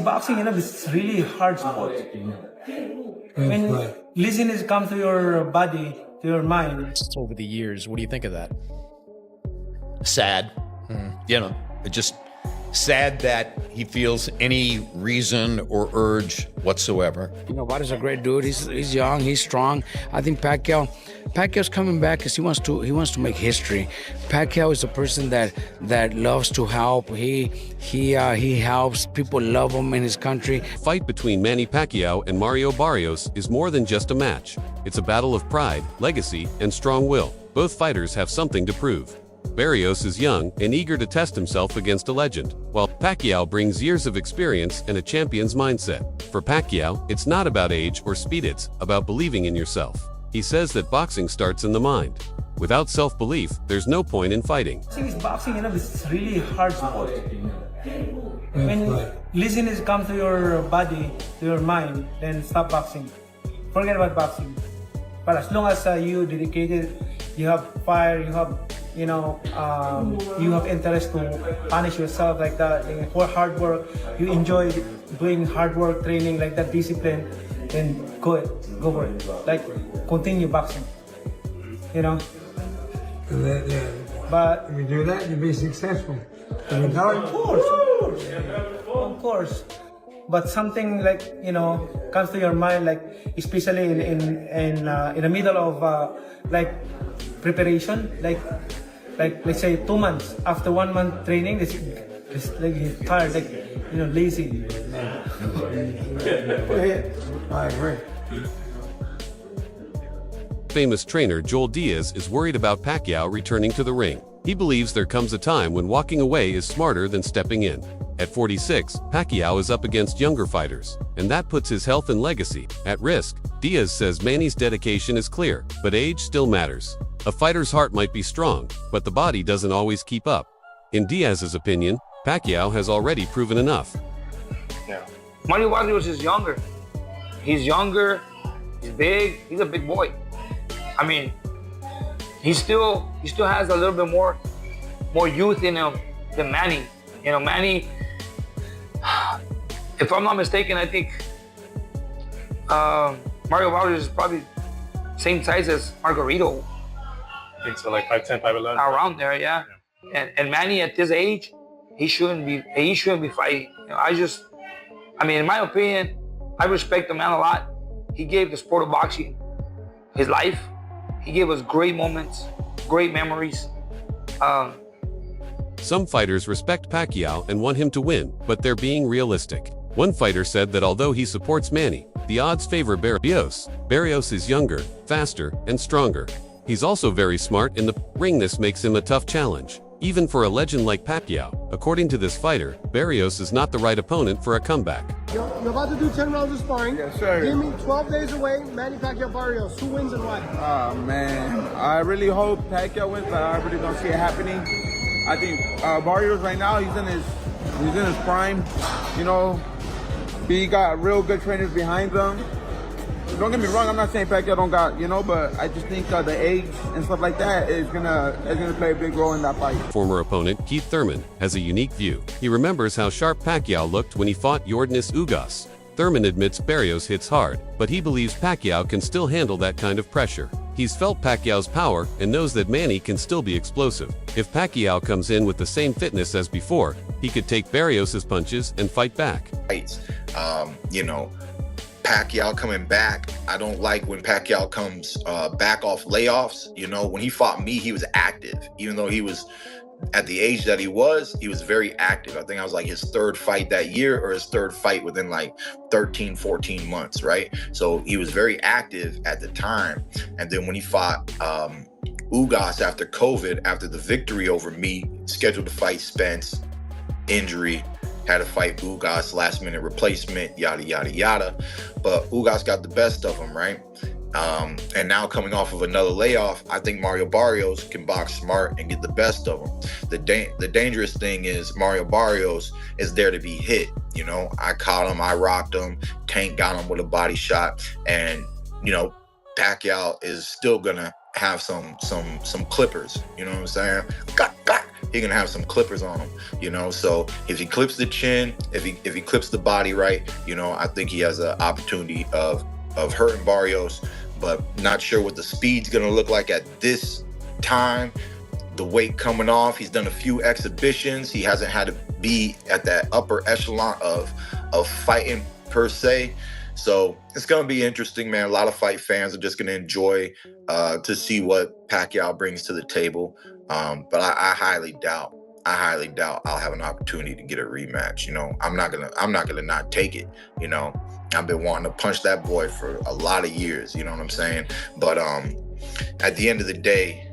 Boxing, it's really hard sport. When laziness comes to your body, to your mind. Over the years, what do you think of that? Sad, just sad that he feels any reason or urge whatsoever. Barrios is a great dude. He's young, he's strong. I think Pacquiao's coming back because he wants to make history. Pacquiao is a person that loves to help. He helps. People love him in his country. Fight between Manny Pacquiao and Mario Barrios is more than just a match. It's a battle of pride, legacy, and strong will. Both fighters have something to prove. Barrios is young and eager to test himself against a legend, while Pacquiao brings years of experience and a champion's mindset. For Pacquiao, it's not about age or speed, it's about believing in yourself. He says that boxing starts in the mind. Without self-belief, there's no point in fighting. Boxing, it's really hard sport. When laziness comes to your body, to your mind, then stop boxing. Forget about boxing. But as long as you dedicated, you have fire, you have you have interest to punish yourself like that, for hard work, you enjoy doing hard work, training like that, discipline, then go for it. Like, continue boxing, But if you do that, you'll be successful. Of course. But something like comes to your mind, like especially in the middle of like preparation, like let's say 2 months after 1 month training, it's like you're tired, like lazy. I agree. Famous trainer Joel Diaz is worried about Pacquiao returning to the ring. He believes there comes a time when walking away is smarter than stepping in. At 46, Pacquiao is up against younger fighters, and that puts his health and legacy at risk. Diaz says Manny's dedication is clear, but age still matters. A fighter's heart might be strong, but the body doesn't always keep up. In Diaz's opinion, Pacquiao has already proven enough. Yeah. Mario Barrios is younger. He's younger, he's big, he's a big boy. I mean, he still has a little bit more youth in him than Manny. Manny, if I'm not mistaken, I think Mario Barrios is probably same size as Margarito. I think so, like 5'10", 5'11". Around there, yeah. And Manny at this age, he shouldn't be fighting. In my opinion, I respect the man a lot. He gave the sport of boxing his life. He gave us great moments, great memories. Some fighters respect Pacquiao and want him to win, but they're being realistic. One fighter said that although he supports Manny, the odds favor Barrios. Barrios is younger, faster, and stronger. He's also very smart in the ring. This makes him a tough challenge, even for a legend like Pacquiao. According to this fighter, Barrios is not the right opponent for a comeback. You're about to do 10 rounds of sparring. Yes, sir. Give me 12 days away, Manny Pacquiao Barrios. Who wins and why? Oh, man. I really hope Pacquiao wins, but I really don't see it happening. I think Barrios right now, he's in his prime. He got real good trainers behind him. Don't get me wrong, I'm not saying Pacquiao don't got, but I just think the age and stuff like that is gonna play a big role in that fight. Former opponent Keith Thurman has a unique view. He remembers how sharp Pacquiao looked when he fought Yordenis Ugas. Thurman admits Barrios hits hard, but he believes Pacquiao can still handle that kind of pressure. He's felt Pacquiao's power and knows that Manny can still be explosive. If Pacquiao comes in with the same fitness as before, he could take Barrios' punches and fight back. Pacquiao coming back, I don't like when Pacquiao comes back off layoffs. When he fought me, he was active. Even though he was at the age that he was very active. I think I was like his third fight that year, or his third fight within like 13, 14 months, right? So he was very active at the time. And then when he fought Ugas after COVID, after the victory over me, scheduled to fight Spence, injury, had to fight Ugas, last minute replacement, yada, yada, yada. But Ugas got the best of him, right? And now coming off of another layoff, I think Mario Barrios can box smart and get the best of him. The dangerous thing is Mario Barrios is there to be hit. I caught him, I rocked him, Tank got him with a body shot. And, Pacquiao is still gonna have some clippers, you know what I'm saying? he's gonna have some clippers on him, you know. So if he clips the chin, if he clips the body right, you know, I think he has an opportunity of hurting Barrios, but not sure what the speed's gonna look like at this time. The weight coming off, he's done a few exhibitions. He hasn't had to be at that upper echelon of fighting per se. So it's going to be interesting, man. A lot of fight fans are just going to enjoy to see what Pacquiao brings to the table. But I highly doubt I'll have an opportunity to get a rematch. You know, I'm not gonna not take it. You know, I've been wanting to punch that boy for a lot of years. You know what I'm saying? But at the end of the day,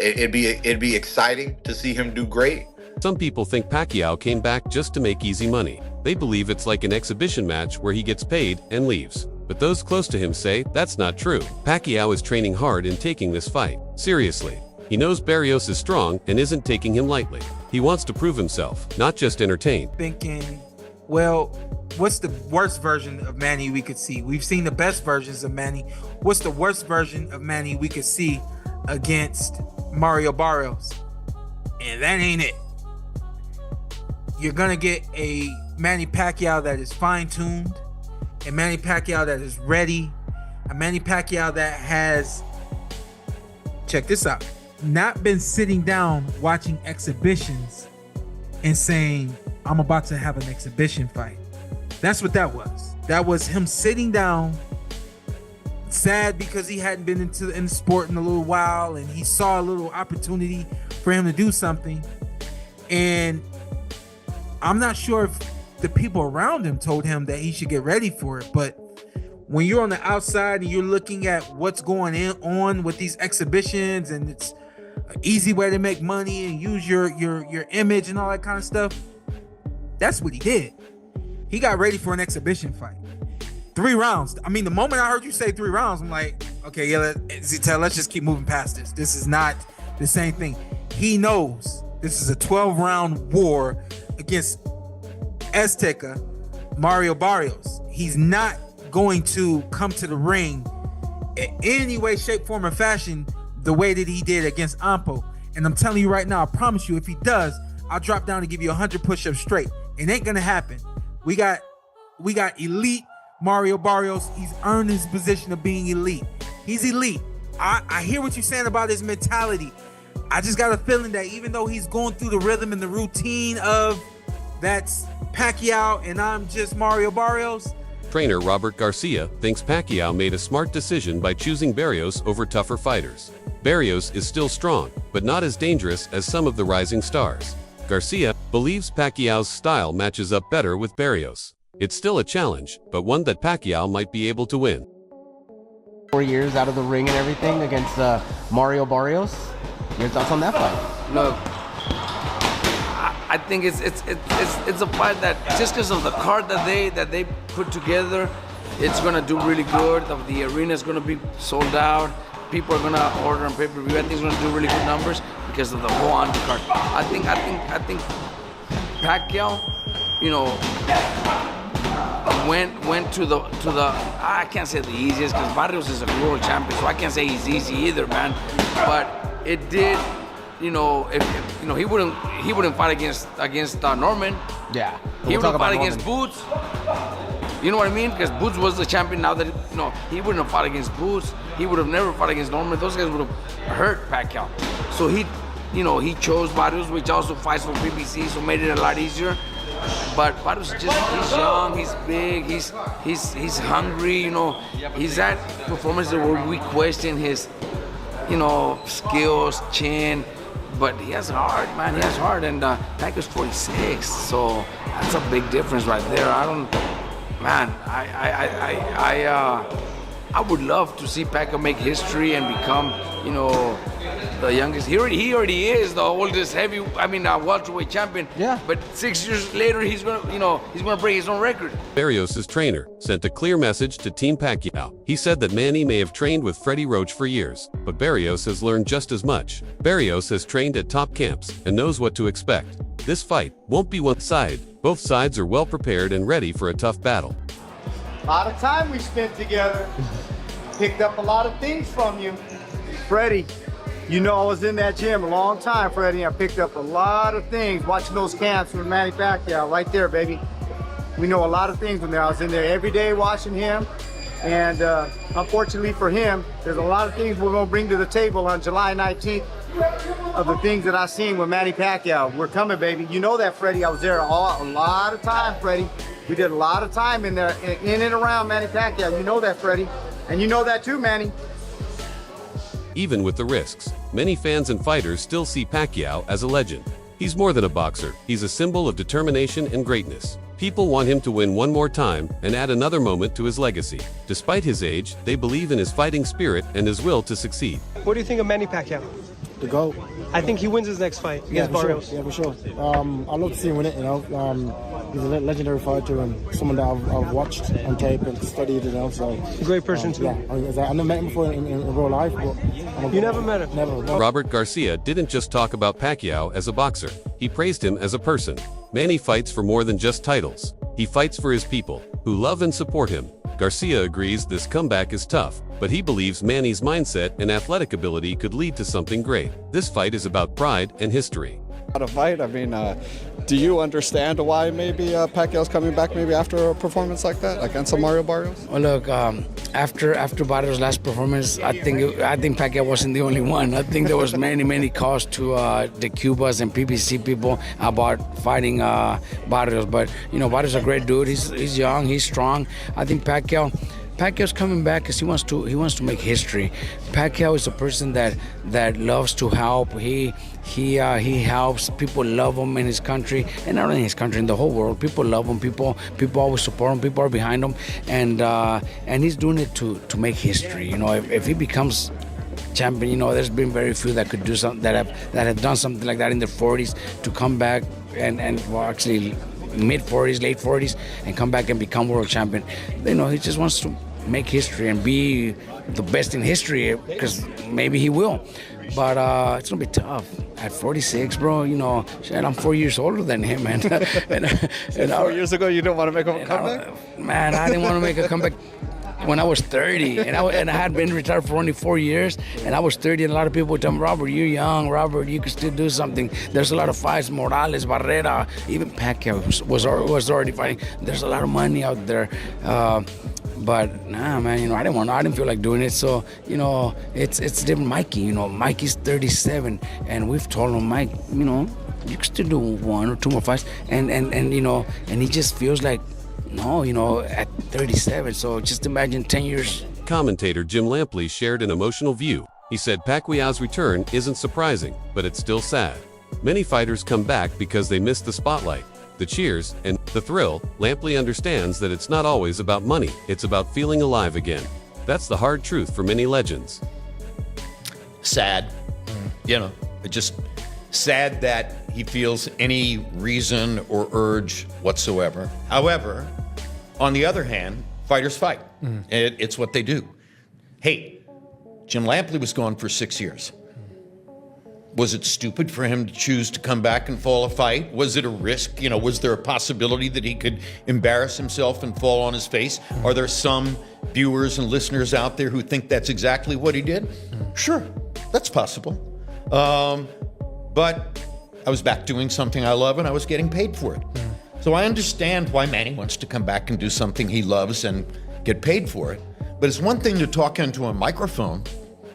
it'd be exciting to see him do great. Some people think Pacquiao came back just to make easy money. They believe it's like an exhibition match where he gets paid and leaves. But those close to him say that's not true. Pacquiao is training hard in taking this fight seriously. He knows Barrios is strong and isn't taking him lightly. He wants to prove himself, not just entertain. Thinking, well, what's the worst version of Manny we could see? We've seen the best versions of Manny. What's the worst version of Manny we could see against Mario Barrios? And that ain't it. You're gonna get a Manny Pacquiao that is fine-tuned, a Manny Pacquiao that is ready, a Manny Pacquiao that has, check this out, not been sitting down watching exhibitions and saying, I'm about to have an exhibition fight. That's what that was. That was him sitting down, sad because he hadn't been in the sport in a little while, and he saw a little opportunity for him to do something. And I'm not sure if the people around him told him that he should get ready for it, but when you're on the outside and you're looking at what's going on with these exhibitions, and it's an easy way to make money and use your image and all that kind of stuff, that's what he did. He got ready for an exhibition fight. 3 rounds. I mean, the moment I heard you say 3 rounds, I'm like, okay, yeah, let's just keep moving past this. This is not the same thing. He knows this is a 12-round war against Azteca Mario Barrios. He's not going to come to the ring in any way, shape, form, or fashion the way that he did against Ampo. And I'm telling you right now, I promise you, if he does, I'll drop down and give you 100 push-ups straight. It ain't gonna happen. We got elite Mario Barrios. He's earned his position of being elite. He's elite. I hear what you're saying about his mentality. I just got a feeling that even though he's going through the rhythm and the routine of that's Pacquiao and I'm just Mario Barrios. Trainer Robert Garcia thinks Pacquiao made a smart decision by choosing Barrios over tougher fighters. Barrios is still strong, but not as dangerous as some of the rising stars. Garcia believes Pacquiao's style matches up better with Barrios. It's still a challenge, but one that Pacquiao might be able to win. 4 years out of the ring and everything against Mario Barrios. Your thoughts on that fight? Look, I think it's a fight that just because of the card that they put together, it's gonna do really good. The arena is gonna be sold out. People are gonna order on pay-per-view. I think it's gonna do really good numbers because of the whole undercard. I think Pacquiao, you know, went to the I can't say the easiest because Barrios is a world champion, so I can't say he's easy either, man. But it did, you know, if you know, he wouldn't fight against Norman. Yeah. He wouldn't fight against Boots. You know what I mean? Because Boots was the champion. Now that, you know, he wouldn't have fought against Boots. He would have never fought against Norman. Those guys would have hurt Pacquiao. So he chose Barrios, which also fights for PBC, so made it a lot easier. But Barrios he's young, he's big, he's hungry. You know, he's at performances where we question his, you know, skills, chin. But he has heart, man. He has heart, and Pacquiao's 46, so that's a big difference right there. I would love to see Pacquiao make history and become, you know, the youngest. He already is the oldest welterweight champion. Yeah. But 6 years later, he's gonna break his own record. Barrios' trainer sent a clear message to Team Pacquiao. He said that Manny may have trained with Freddie Roach for years, but Barrios has learned just as much. Barrios has trained at top camps and knows what to expect. This fight won't be one-sided. Both sides are well prepared and ready for a tough battle. A lot of time we spent together. Picked up a lot of things from you. Freddie, You know, I was in that gym a long time, Freddie. I picked up a lot of things watching those camps with Manny Pacquiao right there, baby. We know a lot of things from there. I was in there every day watching him. And unfortunately for him, there's a lot of things we're going to bring to the table on July 19th of the things that I've seen with Manny Pacquiao. We're coming, baby. You know that, Freddie. I was there a lot of time, Freddie. We did a lot of time in there, in and around Manny Pacquiao. You know that, Freddie. And you know that too, Manny. Even with the risks, many fans and fighters still see Pacquiao as a legend. He's more than a boxer. He's a symbol of determination and greatness. People want him to win one more time and add another moment to his legacy. Despite his age, they believe in his fighting spirit and his will to succeed. What do you think of Manny Pacquiao? The GOAT. I think he wins his next fight against Barrios. Yeah, for sure. I love to see him win it, you know. He's a legendary fighter and someone that I've watched on tape and studied, you know. So Great person too. Yeah, I never met him before in real life. But You never met him? Never. Robert Garcia didn't just talk about Pacquiao as a boxer. He praised him as a person. Manny fights for more than just titles. He fights for his people, who love and support him. Garcia agrees this comeback is tough, but he believes Manny's mindset and athletic ability could lead to something great. This fight is about pride and history. A fight, I mean, do you understand why maybe Pacquiao's coming back maybe after a performance like that against Mario Barrios? Well, look, after Barrios' last performance, I think Pacquiao wasn't the only one. I think there was many calls to the Cubas and PBC people about fighting Barrios. But you know, Barrios is a great dude. He's young, he's strong. I think Pacquiao's coming back because he wants to make history. Pacquiao is a person that loves to help. He helps. People love him in his country, and not only in his country, in the whole world. People love him. People always support him. People are behind him, and he's doing it to make history. You know, if he becomes champion, you know, there's been very few that could do something that have done something like that in their 40s to come back and well, actually mid-40s, late 40s, and come back and become world champion. You know, he just wants to make history and be the best in history, because maybe he will. But it's gonna be tough at 46, bro. You know, shit, I'm 4 years older than him, man. and 4 years ago, you didn't want to make a comeback? Man, I didn't want to make a comeback when I was 30, and I had been retired for only 4 years, and I was 30, and a lot of people would tell me, Robert, you're young, Robert, you can still do something. There's a lot of fights, Morales, Barrera, even Pacquiao was already fighting. There's a lot of money out there. But nah, man, you know, I didn't feel like doing it. So, you know, it's different. Mikey, you know, Mikey's 37, and we've told him, Mike, you know, you can still do 1 or 2 more fights, and you know, and he just feels like, no, you know, at 37. So just imagine 10 years. Commentator Jim Lampley shared an emotional view. He said Pacquiao's return isn't surprising, but it's still sad. Many fighters come back because they miss the spotlight, the cheers, and the thrill. Lampley understands that it's not always about money, it's about feeling alive again. That's the hard truth for many legends. Sad, you know, just sad that he feels any reason or urge whatsoever. However, on the other hand, fighters fight. It's what they do. Hey, Jim Lampley was gone for 6 years. Was it stupid for him to choose to come back and fall a fight? Was it a risk? You know, was there a possibility that he could embarrass himself and fall on his face? Are there some viewers and listeners out there who think that's exactly what he did? Sure, that's possible. But I was back doing something I love and I was getting paid for it. So I understand why Manny wants to come back and do something he loves and get paid for it. But it's one thing to talk into a microphone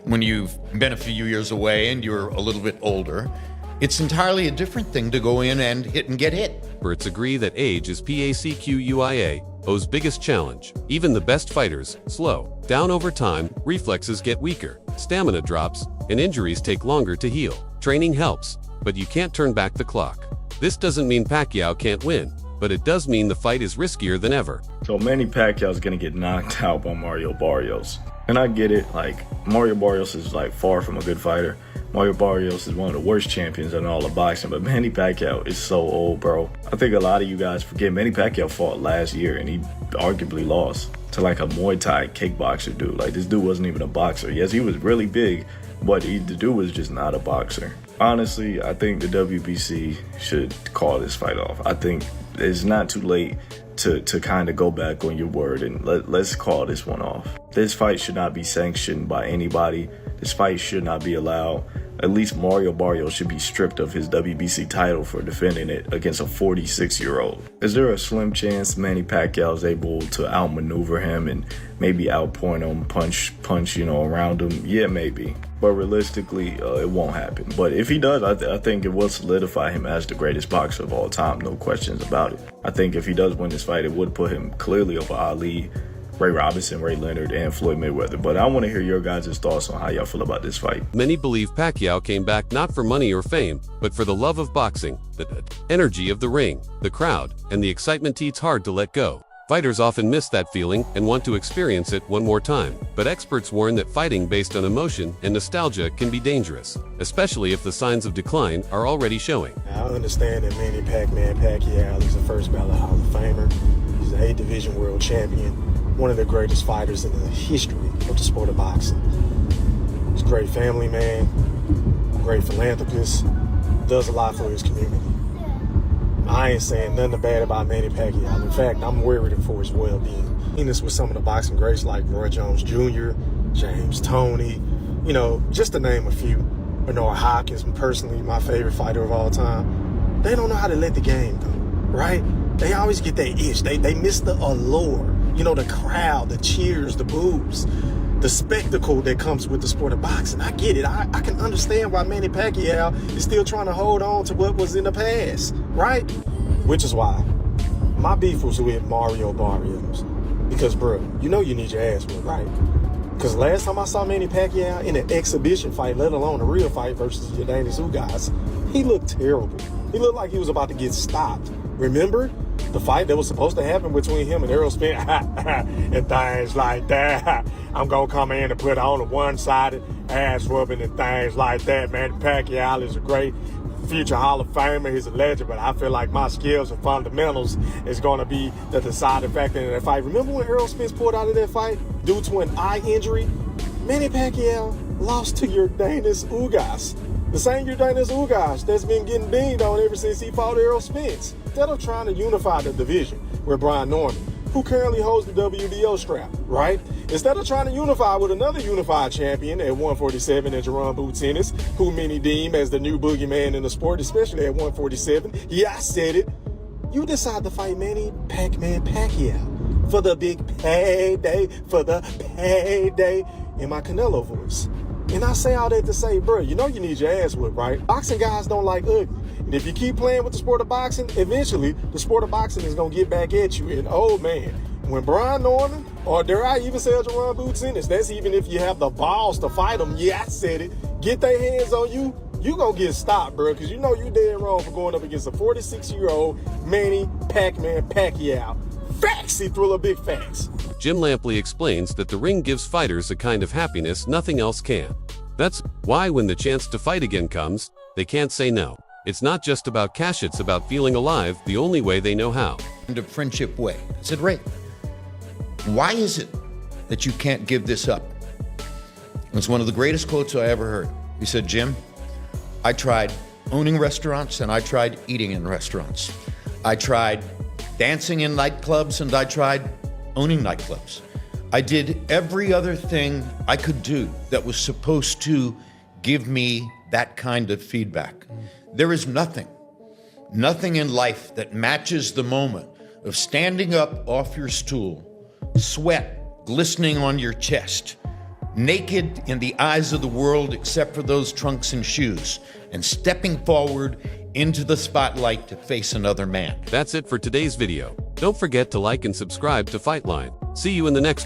when you've been a few years away and you're a little bit older. It's entirely a different thing to go in and hit and get hit. Experts agree that age is Pacquiao's biggest challenge. Even the best fighters slow down over time, reflexes get weaker, stamina drops, and injuries take longer to heal. Training helps, but you can't turn back the clock. This doesn't mean Pacquiao can't win, but it does mean the fight is riskier than ever. So Manny Pacquiao is going to get knocked out by Mario Barrios. And I get it, like, Mario Barrios is like far from a good fighter. Mario Barrios is one of the worst champions in all of boxing, but Manny Pacquiao is so old, bro. I think a lot of you guys forget Manny Pacquiao fought last year and he arguably lost to like a Muay Thai kickboxer dude. Like, this dude wasn't even a boxer. Yes, he was really big, but the dude was just not a boxer. Honestly, I think the WBC should call this fight off. I think it's not too late to kind of go back on your word and let's call this one off. This fight should not be sanctioned by anybody. This fight should not be allowed. At least Mario Barrios should be stripped of his WBC title for defending it against a 46-year-old. Is there a slim chance Manny Pacquiao is able to outmaneuver him and maybe outpoint him, punch, around him? Yeah, maybe. But realistically, it won't happen. But if he does, I think it will solidify him as the greatest boxer of all time, no questions about it. I think if he does win this fight, it would put him clearly over Ali, Ray Robinson, Ray Leonard, and Floyd Mayweather. But I want to hear your guys' thoughts on how y'all feel about this fight. Many believe Pacquiao came back not for money or fame, but for the love of boxing, the energy of the ring, the crowd, and the excitement. It's hard to let go. Fighters often miss that feeling and want to experience it one more time, but experts warn that fighting based on emotion and nostalgia can be dangerous, especially if the signs of decline are already showing. I understand that Manny Pacquiao is the first ballot Hall of Famer. He's the 8th Division World Champion, one of the greatest fighters in the history of the sport of boxing. He's a great family man, great philanthropist, does a lot for his community. I ain't saying nothing bad about Manny Pacquiao. In fact, I'm worried for his well-being. Seen this with some of the boxing greats like Roy Jones Jr., James Toney, just to name a few. Bernard Hopkins, personally my favorite fighter of all time. They don't know how to let the game go, right? They always get that itch. They miss the allure. The crowd, the cheers, the boos, the spectacle that comes with the sport of boxing. I get it. I can understand why Manny Pacquiao is still trying to hold on to what was in the past, right? Which is why my beef was with Mario Barrios. Because, bro, you need your ass whipped, right? Because last time I saw Manny Pacquiao in an exhibition fight, let alone a real fight versus Yordenis Ugas, he looked terrible. He looked like he was about to get stopped. Remember? The fight that was supposed to happen between him and Errol Spence and things like that. I'm going to come in and put on a one-sided ass whooping and things like that. Manny Pacquiao is a great future Hall of Famer. He's a legend, but I feel like my skills and fundamentals is going to be the deciding factor in that fight. Remember when Errol Spence pulled out of that fight due to an eye injury? Manny Pacquiao lost to Yordenis Ugas. The same Yordenis Ugas that's been getting dinged on ever since he fought Errol Spence. Instead of trying to unify the division with Brian Norman, who currently holds the WBO strap, right? Instead of trying to unify with another unified champion at 147 in Jerome Boots Ennis, who many deem as the new boogeyman in the sport, especially at 147. Yeah, I said it. You decide to fight Manny Pacquiao for the big payday, in my Canelo voice. And I say all that to say, bro, you need your ass whipped, right? Boxing guys don't like ugly. And if you keep playing with the sport of boxing, eventually the sport of boxing is going to get back at you. And oh man, when Brian Norman, or dare I even say Jerome Boots Ennis, that's even if you have the balls to fight them, yeah, I said it, get their hands on you, you going to get stopped, bro, because you dead wrong for going up against a 46-year-old Manny Pacquiao. Facts, he threw a big facts. Jim Lampley explains that the ring gives fighters a kind of happiness nothing else can. That's why when the chance to fight again comes, they can't say no. It's not just about cash, it's about feeling alive the only way they know how. In a friendship way. I said, Ray, why is it that you can't give this up? It's one of the greatest quotes I ever heard. He said, Jim, I tried owning restaurants and I tried eating in restaurants. I tried dancing in nightclubs and I tried owning nightclubs. I did every other thing I could do that was supposed to give me that kind of feedback. There is nothing in life that matches the moment of standing up off your stool, sweat glistening on your chest, naked in the eyes of the world except for those trunks and shoes, and stepping forward into the spotlight to face another man. That's it for today's video. Don't forget to like and subscribe to Fightline. See you in the next